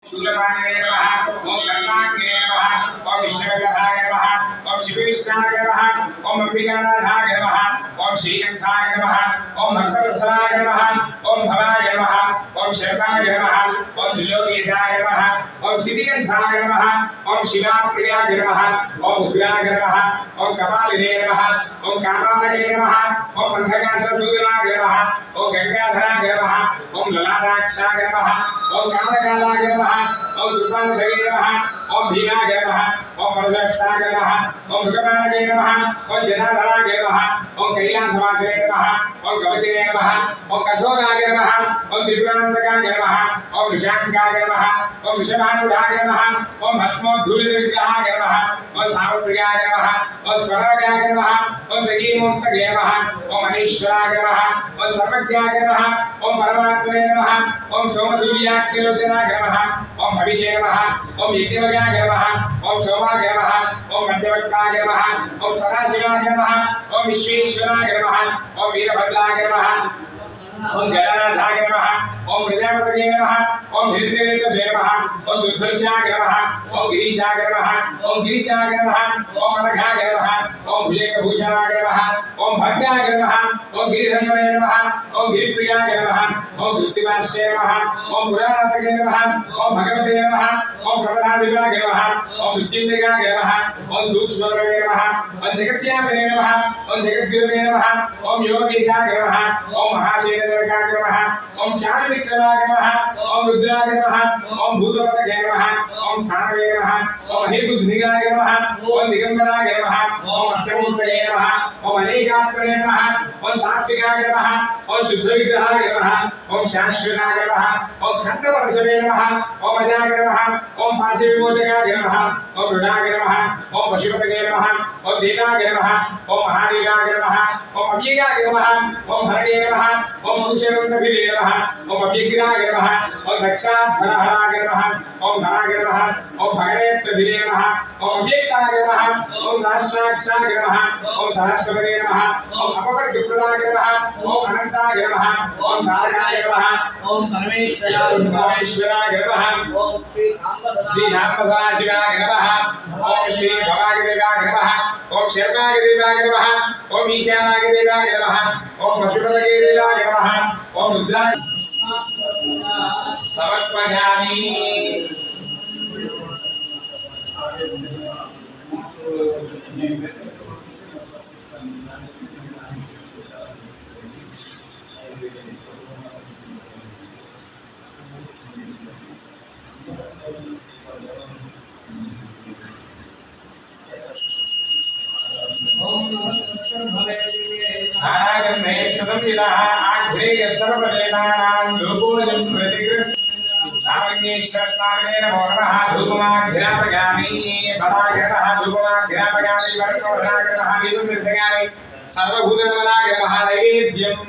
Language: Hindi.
शूलपाणे नमः ओम कर्णाग्ने नमः ओम विष्णुवल्लभाय नमः ओम शिवविष्णाय नमः ओम अंबिकानाथाय नमः ओम श्रीकंठाय नमः ओम भक्तवत्सलाय नमः ओम भवाय नमः ओम शर्माय नमः ओम त्रिलोकेशाय नमः ओम सिद्धिकंठाय नमः ओम शिवाप्रियाय नमः ओम उग्राय नमः ओम कपालिने नमः ओम कामालये नमः ओम अंधकासुरसूदनाय नमः ओम गंगाधराय नमः ओम ललाटाक्षाय नमः ओम कामकालाय नमः ओम कृपालये नमः ओम भीमाय नमः ओम परमेश्वराय नमः ओम मृगपालये नमः ओम जनाधराय नमः ओम कैलासवासने नमः ओम गवतिने नमः ओम कठोराय नमः ओम त्रिपुरान्तकाय नमः ओम विशाखाय नमः ओम विषभानुडाय नमः ओम भस्मोद्धूलितविग्रहाय नमः ओम सामुद्रिकाय नमः ओम स्वरागाय नमः ओम दगीमूर्तये नमः ओम अनीश्वराय नमः ओम सर्वज्ञाय नमः ओम परमात्मने नमः ओम सोमसूर्याख्यलोचनाय नमः ओम भविष्ये नमः ओम यज्ञवगाय नमः ओम सोमाय नमः ओम मध्यवक्ताय नमः ओम सदाशिवाय नमः ओम विश्वेश्वराय नमः ओम वीरभद्राय नमः ओम गणानाथाय नमः ओम प्रजापतये नमः ओम हिरण्यवेदसे नमः ओम दुर्धर्षाय नमः ओम गिरीशाय नमः ओम गिरीशाय नमः ओम अनघाय नमः ओम भुजंगभूषणाय नमः ओम भद्राय नमः ओम गिरिधन्वने नमः ओम गिरिप्रियाय नमः ओम कृत्तिवास्ये नमः ओम पुराणातये नमः ओम भगवते नमः ओम प्रबलाधिपाय नमः ओम मृत्युंजयाय नमः ओम सूक्ष्मतरे नमः ओम जगत्यापने नमः ओम जगद्गुरुवे नमः ओम योगेशाय नमः ओम महाशेनदर्गाय नमः ओम चारुविक्रमाय नमः ओम रुद्राय नमः ओम भूतपतये नमः ओम स्थानवे नमः ओम हेतुध्निगाय नमः ओम दिगंबराय नमः ओम अष्टमूर्तये नमः ओम अनेकात्मने नमः ओम सात्विकाय नमः ओम शुद्धविग्रहाय नमः ओम शाश्वताय नमः ओम खंडवर्षवे नमः ओम अजाय नमः ओम पाशविमोचकाय नमः ओम रुडाय नमः ओम पशुपतये नमः ओम देवाय नमः ओम महादेवाय नमः ओम अव्ययाय नमः ओम हरये नमः ओम मनुष्यवन्दभिरे नमः ओम अव्यग्राय नमः ओम दक्षाधरहराय नमः ओम धराय नमः ओम भगवेत्तभिरे नमः ओम अव्यक्ताय नमः ओम सहस्राक्षाय नमः ओम सहस्रपदे नमः ओम अपवर्गप्रदाय नमः ओम अनंताय नमः ओम तारकाय नमः ओम परमेश्वराय नमः ओम श्री धामसदाशिवाय नमः ओम श्री भवाय देवाय नमः ओम शर्माय देवाय नमः ओम ईशानाय देवाय नमः ओम पशुपतये देवाय नमः ओम रुद्राय समर्पयामि। सर्वभूतगमनाय महानैवेद्यम्